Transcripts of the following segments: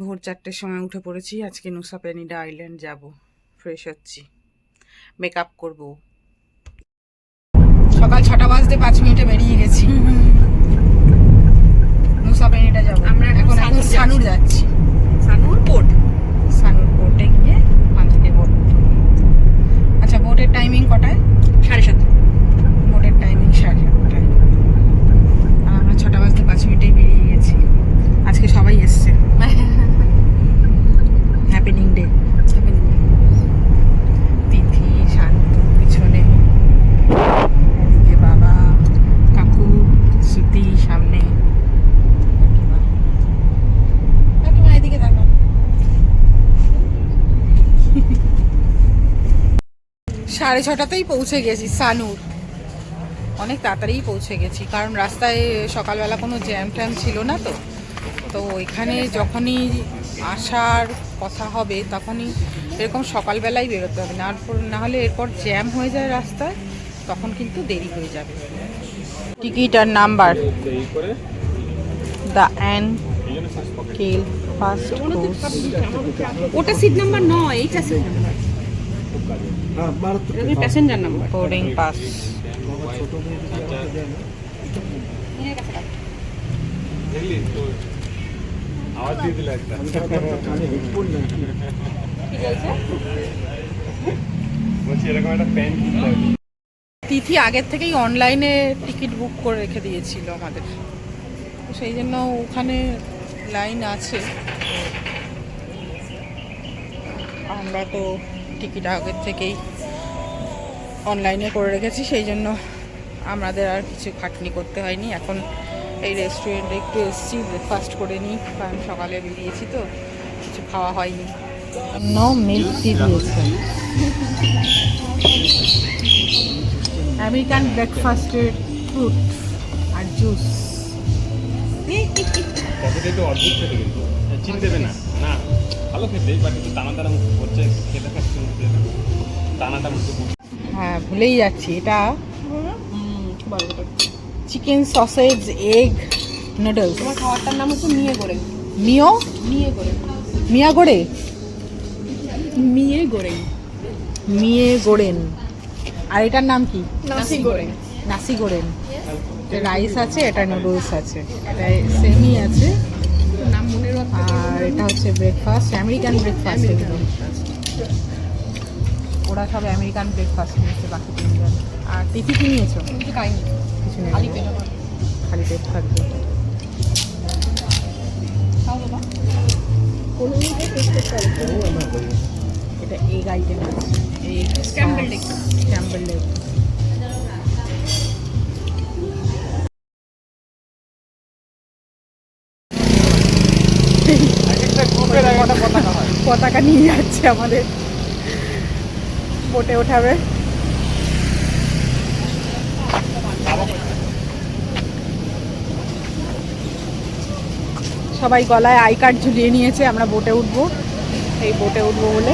ভোর 4টের সময় উঠে পড়েছি। আজকে নুসা পেনিডা আইল্যান্ড যাব। ফ্রেশ হচ্ছি, মেকআপ করব। সকাল 6টা বাজতে 5 মিনিটে বেরিয়ে গেছি। নুসা পেনিডা যাব। আমরা এখন সানুর যাচ্ছি। সানুর পোর্টে গিয়ে ওখান থেকে বোট। আচ্ছা, বোটের টাইমিং কটায়? 7:30। বোটের টাইমিং 7:30টায়। আর আমরা 6টা বাজতে 5 মিনিটেই বেরিয়ে গেছি। আজকে সবাই এসছে। Happening day. তিথি, শান্তু পিছনে, এদিকে বাবা, কাকু, শ্রুতি সামনে, কাকিমা এদিকে তাকাও। 6:30তেই পৌঁছে গেছি সানুর। অনেক তাড়াতাড়িই পৌঁছে গেছি, কারণ রাস্তায় সকালবেলা কোনো জ্যাম ট্যাম ছিল না। তো ওইখানে যখনই আসার কথা হবে তখনই এরকম সকালবেলাই বেরোতে হবে, না হলে এরপর জ্যাম হয়ে যায় রাস্তায়, তখন কিন্তু দেরি হয়ে যাবে। টিকিট আর নাম্বার, দ্য অ্যান কেল ফার্স্ট কোর্স। ওটা সিট নাম্বার নয়, এইটা সিট নাম্বার, এটা প্যাসেঞ্জার নাম্বার। Boarding pass. আওয়াজ দিয়ে দিলে একটা বলছি এরকম একটা প্যান কিনতে হবে। তিথি আগের থেকেই অনলাইনে টিকিট বুক করে রেখে দিয়েছিল আমাদের, তো সেই জন্য ওখানে লাইন আছে। আমরা তো টিকিট আগের থেকেই অনলাইনে করে রেখেছি, সেই জন্য আমাদের আর কিছু খাটনি করতে হয়নি। এখন এই রেস্টুরেন্টে একটু এসেছি, ব্রেকফাস্ট করে নিই, কারণ সকালে বেরিয়েছি তো কিছু খাওয়া হয়নি। মিল্ক টি দিয়েছে, আমেরিকান ব্রেকফাস্টের ফ্রুট আর জুস। কতটা একটু অদ্ভুত খেতে, কিন্তু চিনতে দেবে না। না ভালো খেতে, বাট একটু টানা টানা করছে খেতে খাচ্ছে, টানাটা মুখে। হ্যাঁ, ভুলেই যাচ্ছি, এটা চিকেন সসেজ এগ নুডলস। তোমার খাবারটার নাম হচ্ছে মিয়ে গোরেং। মিয়ে গোড়েন। আর এটার নাম কি? নাসি গোরেং। রাইস আছে, এটা নুডলস আছে, এটা সেমই আছে। নাম মনে রাখতে আর এটা হচ্ছে ব্রেকফাস্ট, আমেরিকান ব্রেকফাস্ট। ওরা সব আমেরিকান ব্রেকফাস্ট নিয়েছে, বাকি তিনজন। আর তিথি কি নিয়েছো? কিছু খাইনি, কিছু নেই, খালি পেট আমার। খালি পেট থাকবে। খাও বাবা। এটা এগ আইটেম আছে, egg Scrambled egg. Scrambled egg. পতাকা নিয়ে যাচ্ছে আমাদের, বোটে ওঠাবে। সবাই গলায় আই কার্ড ঝুলিয়ে নিয়েছে, আমরা বোটে উঠবো, এই বোটে উঠবো বলে।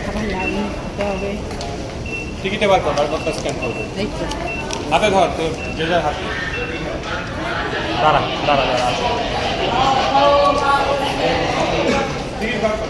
আবার লাইন দিতে হবে। টিকিটে বার করটা স্ক্যান করবো। এই তো হাতে ধর তোর, যে যার হাতে। দাঁড়া দাঁড়া দাঁড়া আছে। টিকিট বার কর।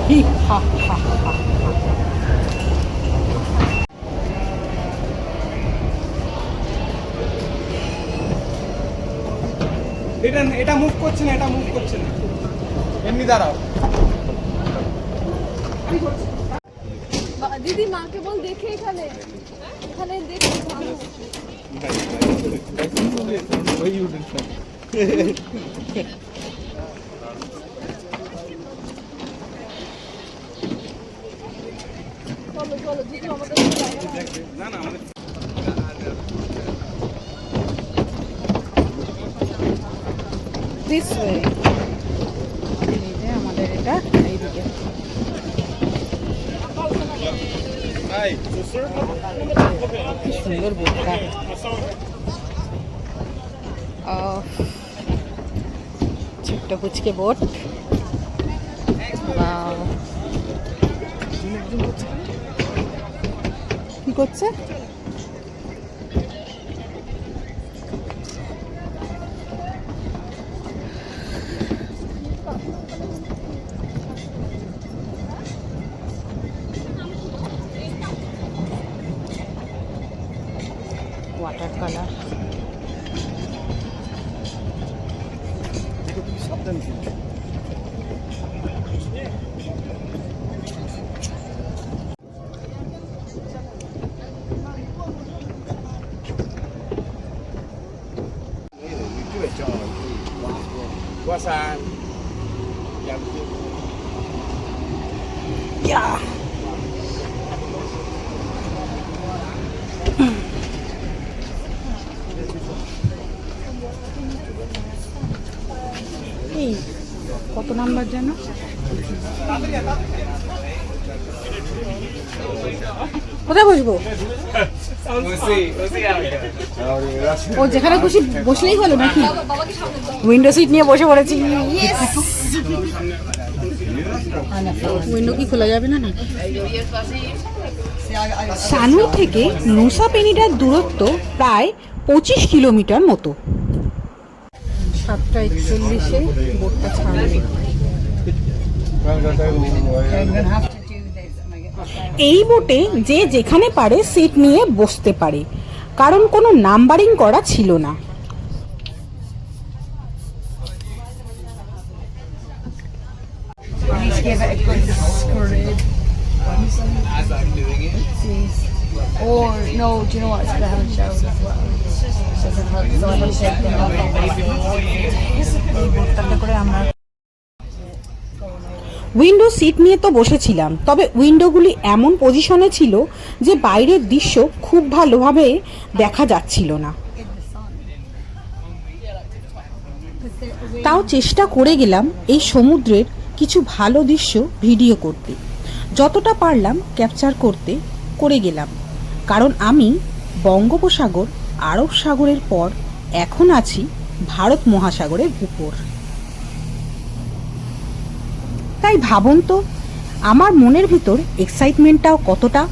হি হা হা হা। এটা মুভ করছে না, এটা মুভ করছে না, এমনি দাঁড়াও। দিদি মাকে বল দেখে এখানে দেখে ভালো। চলো চলো যদি আমাদের কোনো জায়গা না হয়। না না আমাদের দিস ওয়ে। এই যে আমাদের এটা এইদিকে। কি সুন্দর বোটটা। ছোট্ট কুচকে বোট। Wow. কি করছে? Water colour. Yeah. এই কত নাম্বার যেন? কোথায় বসবো? ও যেখানে খুশি বসলেই হলো নাকি? উইন্ডো সিট নিয়ে বসে পড়েছি। উইন্ডো কি খোলা যাবে না নাকি? সানুই থেকে নুসা পেনিটার দূরত্ব প্রায় 25 কিলোমিটার মতো। 7:41-এ বোটটা ছাড়বে। এই বোটে যে যেখানে পারে সিট নিয়ে বসতে পারে, কারণ কোনো নাম্বারিং করা ছিল না। Or no, do you know what? It's gonna have a shower as well. So I can shake them off. এই বোটটাতে করে আমরা উইন্ডো সিট নিয়ে তো বসেছিলাম, তবে উইন্ডোগুলি এমন পজিশনে ছিল যে বাইরের দৃশ্য খুব ভালোভাবে দেখা যাচ্ছিল না। তাও চেষ্টা করে গেলাম এই সমুদ্রের কিছু ভালো দৃশ্য ভিডিও করতে, যতটা পারলাম ক্যাপচার করতে করে গেলাম, কারণ আমি বঙ্গোপসাগর, আরব সাগরের পর এখন আছি ভারত মহাসাগরের উপর। তাই ভাবুন তো আমার মনের ভিতর এক্সাইটমেন্টটাও কতটা।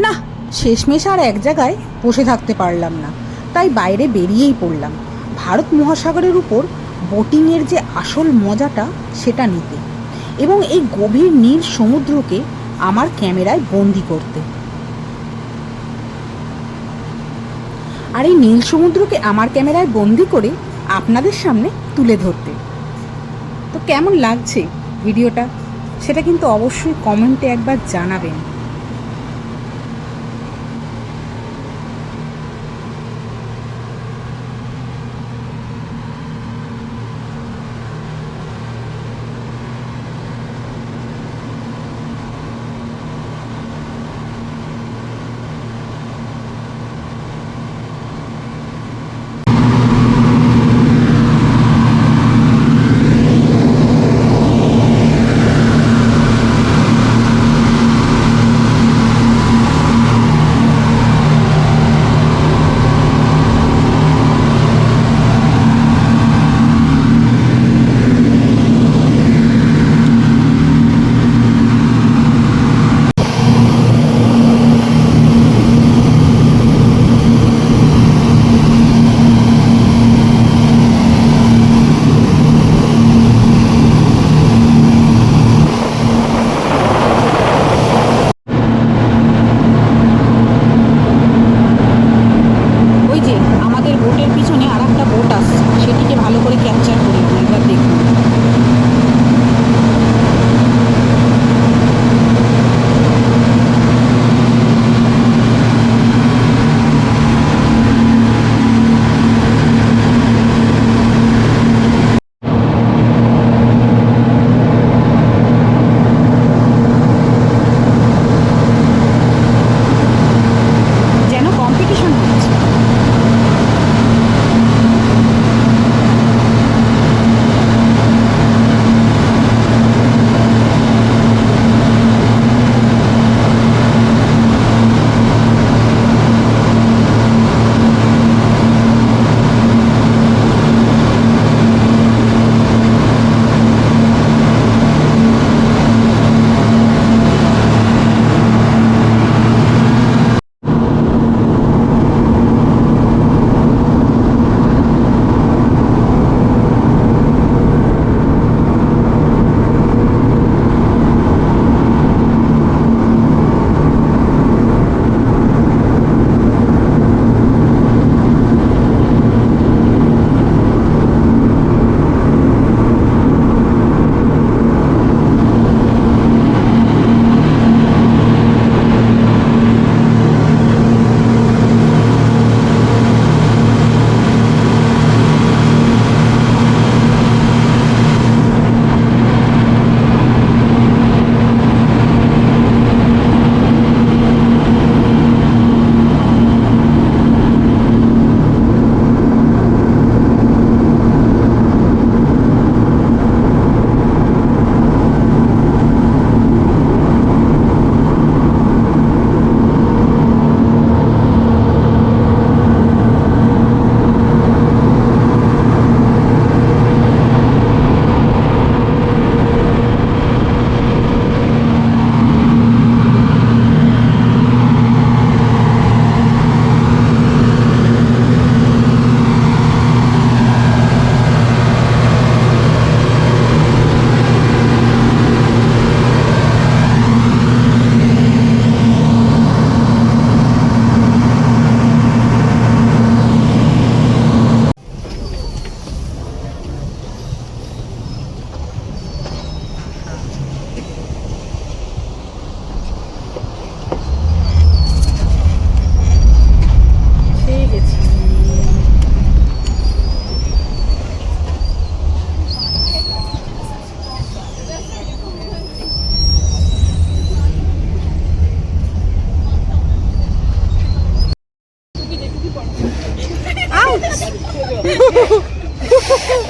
না, শেষমেশ আর এক জায়গায় বসে থাকতে পারলাম না, তাই বাইরে বেরিয়েই পড়লাম ভারত মহাসাগরের উপর বোটিংয়ের যে আসল মজাটা সেটা নিতে, এবং এই গভীর নীল সমুদ্রকে আমার ক্যামেরায় বন্দি করতে। আর এই নীল সমুদ্রকে আমার ক্যামেরায় বন্দি করে আপনাদের সামনে তুলে ধরতে। তো কেমন লাগছে ভিডিওটা সেটা কিন্তু অবশ্যই কমেন্টে একবার জানাবেন।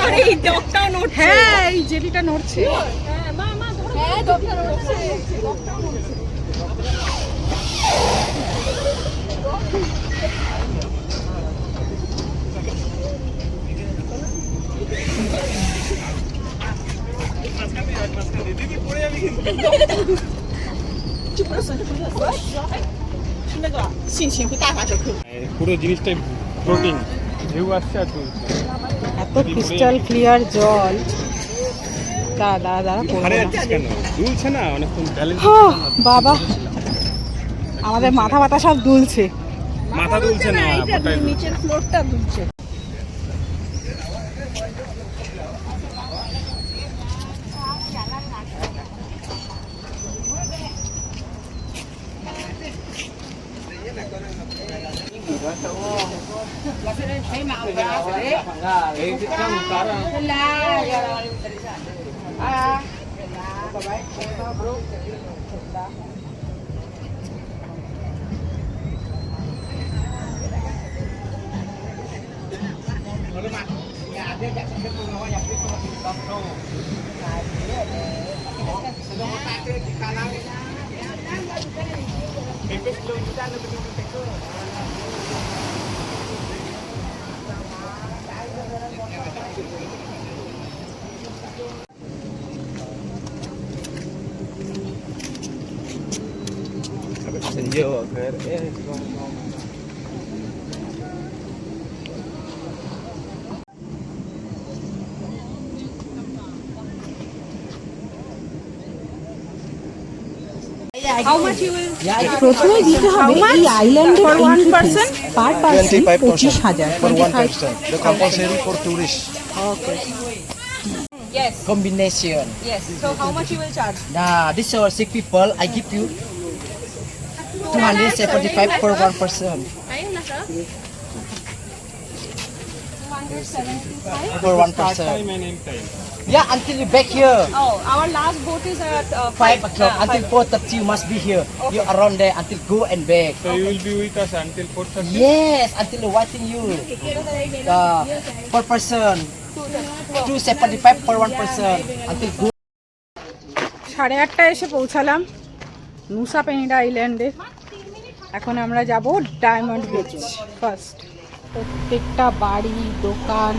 আরে এই ডগটাও নড়ছে। হ্যাঁ এই জেলিটা নড়ছে। পুরো জিনিসটাই প্রোটিন, ঢেউ আসছে আর তুলছে। এত ক্রিস্টাল ক্লিয়ার জল। দাঁড়া দাঁড়া দাঁড়া করবো আরে না। যাচ্ছিস কেন? দুলছে না অনেকক্ষণ ব্যালেন্স। বাবা আমাদের মাথা ব্যথা সব দুলছে। মাথা দুলছে না, ওটাই নিচের ফ্লোরটা দুলছে। প্রথমে দিতে হবে এই আইল্যান্ডের entry fees per person 25,000 for one person. The compulsory for tourists. Yes, Combination. yes. So how much you will charge? Nah, this is 6 people. I give you 275 for one person. For one start person. time and end time. Yeah, until you back here. Oh, our last boat is at 5 o'clock until 4:30 you must be here. You around there until go and back. So you will be with us until 4:30. Yes, until waiting you. Per person. 275 for one person until go. 8:30 এসে পৌঁছালাম নুসা পেনিডা আইল্যান্ডে। এখন আমরা যাব diamond beach first. প্রত্যেকটা বাড়ি দোকান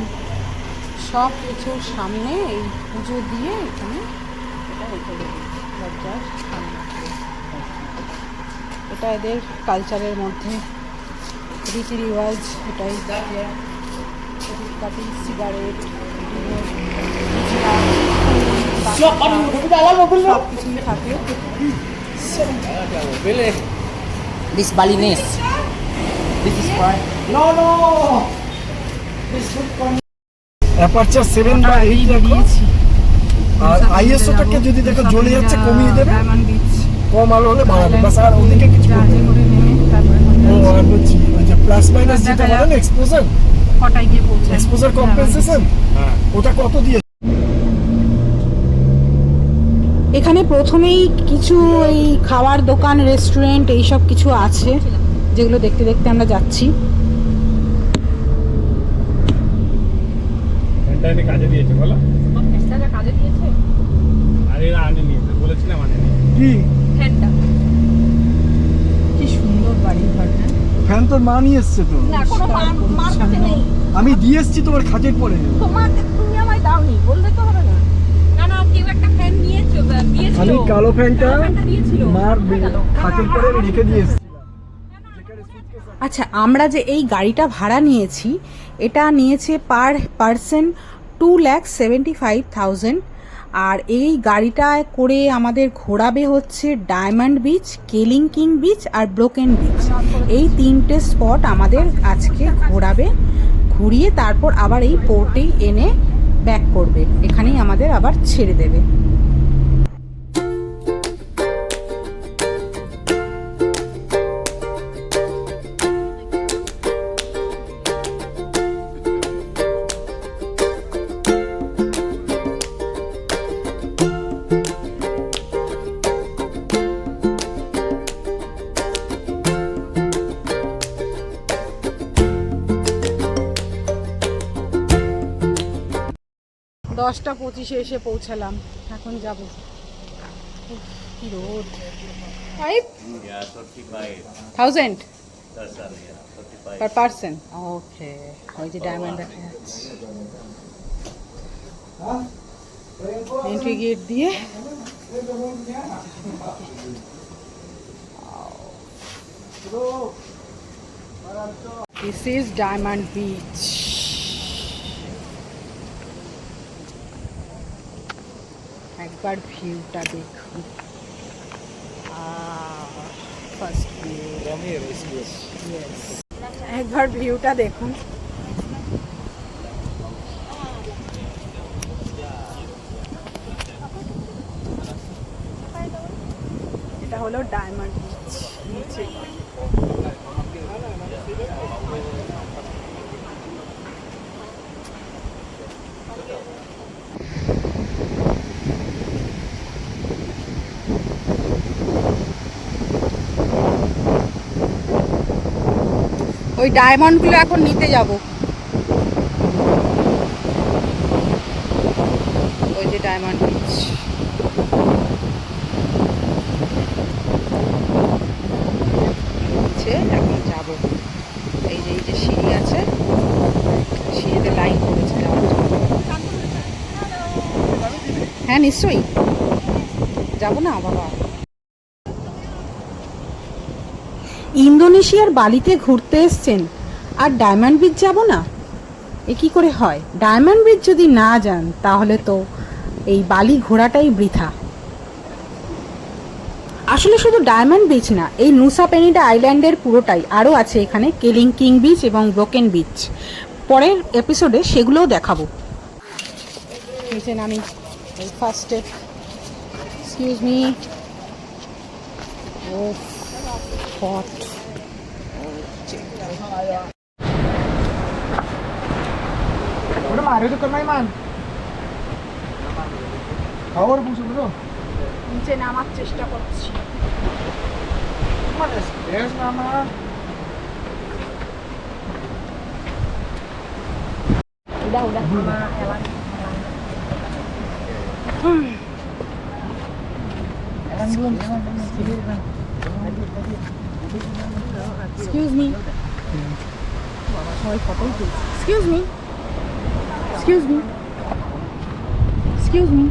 সব কিছুর সামনে এই পুজো দিয়ে এখানে এটা রেখে দেবে দরজার সামনে। এটা এদের কালচারের মধ্যে রীতি রিওয়াজ। এটাই কাটি সিগারেট সব কিছুই থাকে। This Balinese. This is right. No. Aperture 7 বা 8 রাখো আর আইএসওটাকে যদি দেখো জ্বলে যাচ্ছে কমিয়ে দেবে, ডায়মন্ড বিচ কম আলো হলে বাড়াবে বাস, আর ওদিকে কিছু করবে জাহাজে না। করে নেমে তারপরে ও আর বুঝছি ওই যে প্লাস মাইনাস যেটা বলেন এক্সপোজার, কটায় গিয়ে পৌঁছায় এক্সপোজার কম্পেনসেশন, হ্যাঁ। ওটা কত দিয়ে? এখানে প্রথমেই কিছু এই খাওয়ার দোকান রেস্টুরেন্ট এইসব কিছু আছে যেগুলো দেখতে দেখতে আমরা যাচ্ছি। ঘন্টা এনে কাজে দিয়েছে বলো। ফ্যানটা কাজে দিয়েছে? আর এরা আনেনি, বলেছিলাম আনেনি। কি ফ্যানটা কি সুন্দর বাড়ি ঘর। ফ্যান তোর মা নিয়ে এসছে তো, না, কোনো মার কাছে নেই। আমি দিয়ে এসছি তোমার খাটের পরে। তুমি আমায় দাওনি, বললে তো হবে না। না না, কেউ একটা ফ্যান দিয়েছিল। আমি কালো ফ্যানটা দিয়েছিল মার খাটের পরে রেখে দিয়ে এসছি। আচ্ছা, আমরা যে এই গাড়িটা ভাড়া নিয়েছি এটা নিয়েছে পার পারসন 2,75,000। আর এই গাড়িটায় করে আমাদের ঘোরাবে হচ্ছে ডায়মন্ড বিচ, কেলিংকিং বিচ আর ব্রোকেন বিচ। এই তিনটে স্পট আমাদের আজকে ঘোরাবে, ঘুরিয়ে তারপর আবার এই পোর্টেই এনে ব্যাক করবে, এখানেই আমাদের আবার ছেড়ে দেবে। 10:25 এসে পৌঁছালাম, এখন যাব। কি রোদ। 5,000 per person. ওকে, ওই যে ডায়মন্ড দেখা যাচ্ছে। এন্ট্রি গেট দিয়ে দিস ইজ ডায়মন্ড বিচ। একবার ভিউটা দেখুন, ফার্স্ট ভিউ, একবার ভিউটা দেখুন। এটা হলো ডায়মন্ড বিচ নিচে। ওই ডায়মন্ডগুলো এখন নিতে যাব। ওই যে ডায়মন্ড বিচ, এখন যাব। এই যে সিঁড়ি আছে, সিঁড়িতে লাইন করেছে যাওয়ার জন্য। হ্যাঁ নিশ্চয়ই যাবো না বাবা। ইন্দোনেশিয়ার বালিতে ঘুরতে এসছেন আর ডায়মন্ড বিচ যাব না, এ কি করে হয়? ডায়মন্ড বিচ যদি না যান তাহলে তো এই বালি ঘোরাটাই বৃথা। আসলে শুধু ডায়মন্ড বিচ না, এই নুসা পেনিডা আইল্যান্ডের পুরোটাই, আরও আছে এখানে কেলিংকিং বিচ এবং ব্রোকেন বিচ। পরের এপিসোডে সেগুলোও দেখাবো। নিচে নামি, ফার্স্ট স্টেপ। এক্সকিউজ মি, ও hot. Udah mah, ada tuh Maiman. Power busu bro. নিচে নামার চেষ্টা করছি। Mana es nama? Udah. Elan belum. Excuse me. সবাই ফটোই তুলছে। Excuse me. Excuse me. Excuse me.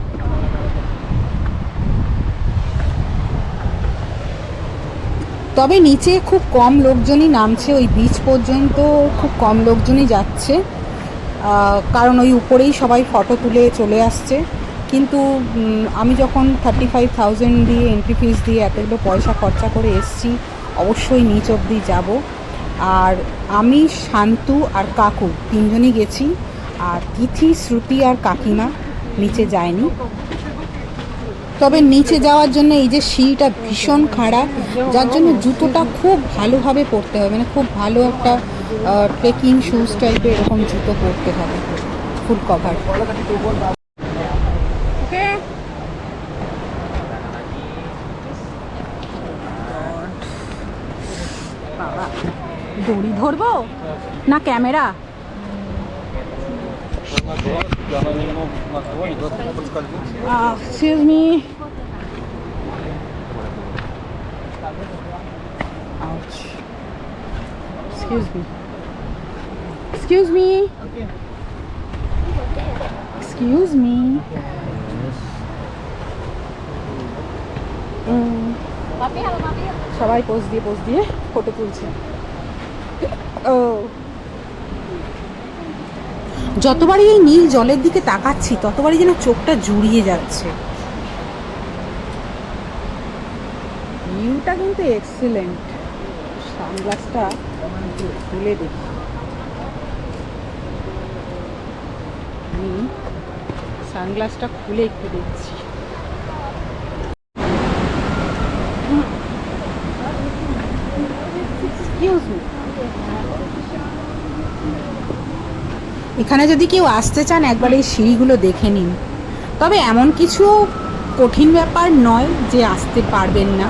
তবে নিচে খুব কম লোকজনই নামছে, ওই বিচ পর্যন্ত খুব কম লোকজনই যাচ্ছে, কারণ ওই উপরেই সবাই ফটো তুলে চলে আসছে। কিন্তু আমি যখন 35,000 দিয়ে এন্ট্রি ফিস দিয়ে এতগুলো পয়সা খরচা করে এসছি, অবশ্যই নিচ অবধি যাব। আর আমি, শান্তু আর কাকু তিনজনই গেছি, আর তিথি, শ্রুতি আর কাকিমা নিচে যায়নি। তবে নিচে যাওয়ার জন্য এই যে সিঁড়িটা ভীষণ খাড়া, যার জন্য জুতোটা খুব ভালোভাবে পরতে হবে, মানে খুব ভালো একটা ট্রেকিং শুজ টাইপের এরকম জুতো পরতে হবে, ফুল কভার। ওকে, বাবা দড়ি ধরবো না camera? Excuse me. Ouch. Excuse me. Excuse me. Excuse me. সবাই পোজ দিয়ে ফটো তুলছে। যতবারই এই নীল জলের দিকে তাকাচ্ছি ততবারই যেন চোখটা জুড়িয়ে যাচ্ছে। ভিউটা কিন্তু এক্সিলেন্ট। সানগ্লাসটা খুলে দেখি, আমি সানগ্লাসটা খুলে একটু দেখছি। এখানে যদি কেউ আসতে চান একবার এই সিঁড়িগুলো দেখে নিন। তবে এমন কিছু কঠিন ব্যাপার নয় যে আসতে পারবেন না।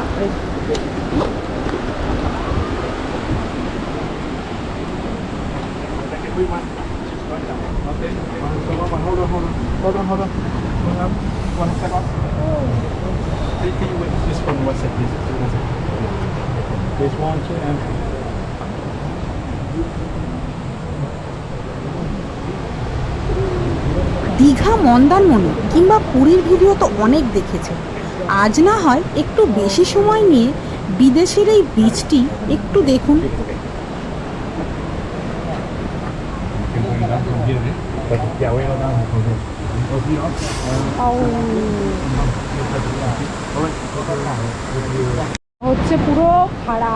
Hold on. One second. Can you wait just for 1 second, please? 1 second. There's 1, 2, and 3. Digha, Mandarmani কিংবা পুরীর ভিডিও তো অনেক দেখেছে। আজ না হয় একটু বেশি সময় নিয়ে বিদেশের এই বীচটি একটু দেখুন। হচ্ছে পুরো খাড়া।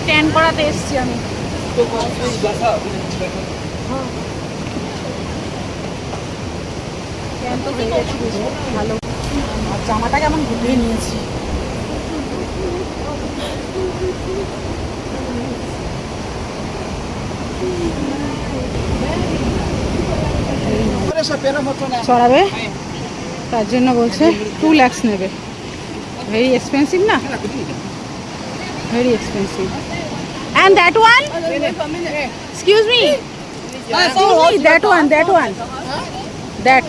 ট্যান করাতে এসছি আমি। ট্যান তো হয়ে গেছি বেশ ভালো। আর জামাটা কেমন গুটিয়ে নিয়েছি। চড়াবে তার জন্য বলছে 2 লাখ নেবে। ভেরি এক্সপেন্সিভ না, very expensive. And that one? Excuse me, that one. That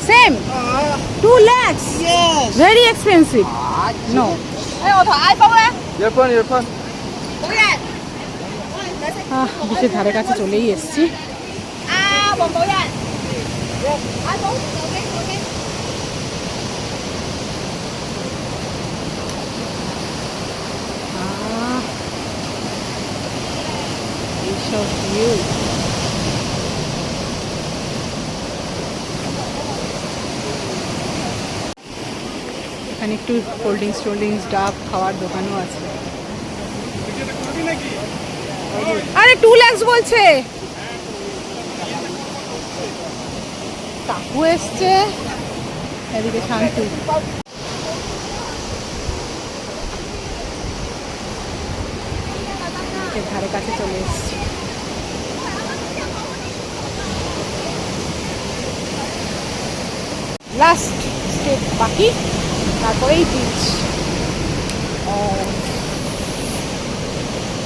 same 2 lakhs. Yes. Very expensive. No. Your phone. বিচের ধারে কাছে চলেই এসছি। So cute. এখানে একটু কোল্ড ড্রিঙ্কস ডাব খাওয়ার দোকানও আছে। আরে 2 লাখ বলছে। কাকু এসছে, এদিকে শান্তি। ধারে কাছে চলে এসছি। লাস্ট স্টেপ বাকি, তারপরেই বিচ।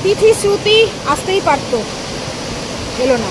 তিথি শ্রুতি আসতেই পারতো, এলো না।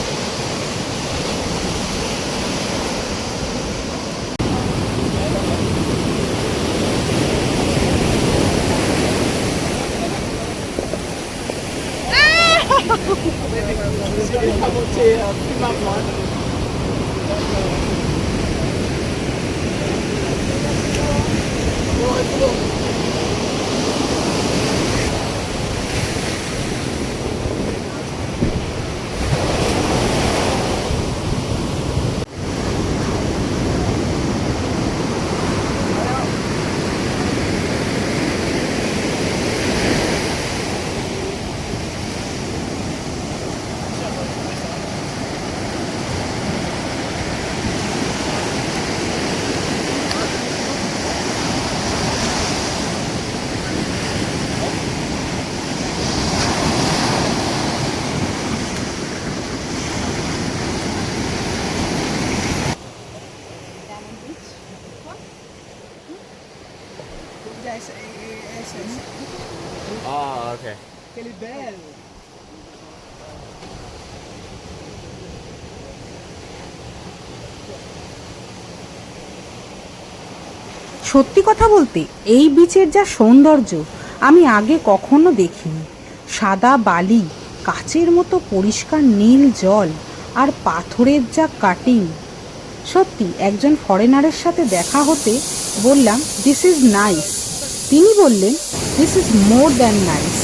Oh, okay. সত্যি কথা বলতে এই বিচের যা সৌন্দর্য আমি আগে কখনো দেখিনি। সাদা বালি, কাচের মতো পরিষ্কার নীল জল আর পাথরের যা কাটিং। সত্যি একজন ফরেনারের সাথে দেখা হতে বললাম দিস ইজ নাইস। তিনি বললেন this is more than nice.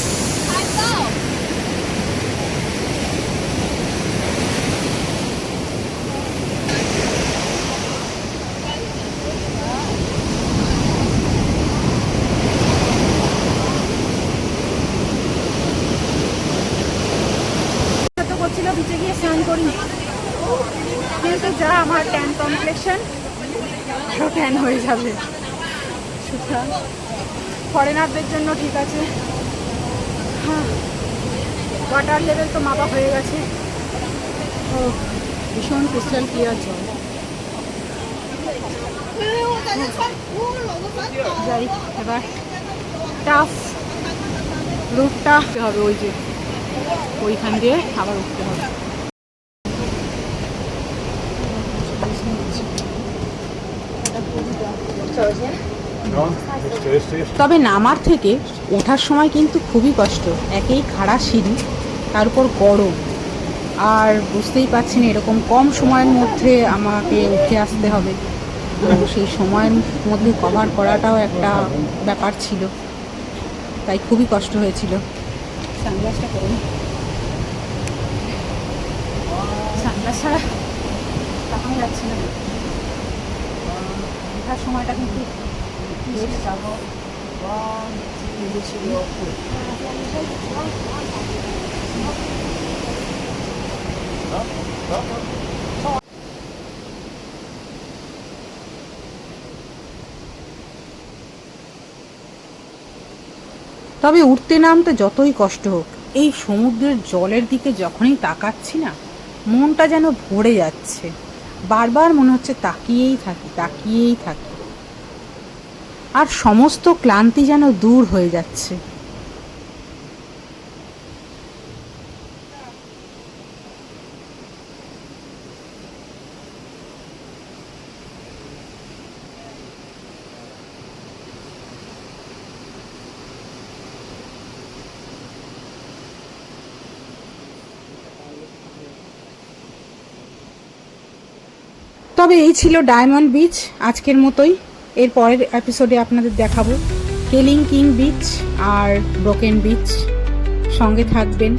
তো করছিল বিচে গিয়ে স্নান করি, কিন্তু যা আমার ট্যান কমপ্লেকশন আরও ট্যান হয়ে যাবে। সুতরাং ফরেনারদের জন্য ঠিক আছে, হ্যাঁ ওয়াটার লেভেল তো মাপা হয়ে গেছে। ও ভীষণ ক্রিস্টাল ক্লিয়ার জল। যাই এবার টাফ রুটটা হবে, ওই যে ওইখান দিয়ে আবার উঠতে হবে। No, it's tasty. তবে নামার থেকে ওঠার সময় কিন্তু খুবই কষ্ট, একেই খাড়া সিঁড়ি, তার উপর গরম, আর বুঝতেই পারছেন এরকম কম সময়ের মধ্যে আমাকে উঠে আসতে হবে, তো সেই সময়ের মধ্যে কভার করাটাও একটা ব্যাপার ছিল, তাই খুবই কষ্ট হয়েছিল। সানগ্লাসটা করুন, সানগ্লাস ছাড়া তাকানো যাচ্ছে না। ওঠার সময়টা কিন্তু বেশ যাবো। তবে উঠতে নামতে যতই কষ্ট হোক, এই সমুদ্রের জলের দিকে যখনই তাকাচ্ছি না, মনটা যেন ভরে যাচ্ছে, বারবার মনে হচ্ছে তাকিয়েই থাকি তাকিয়েই থাকি, আর সমস্ত ক্লান্তি যেন দূর হয়ে যাচ্ছে। তবে এই ছিল ডায়মন্ড বিচ আজকের মতোই। এর পরের এপিসোডে আপনাদের দেখাবো কেলিং কিং বিচ আর ব্রোকেন বিচ। সঙ্গে থাকবেন।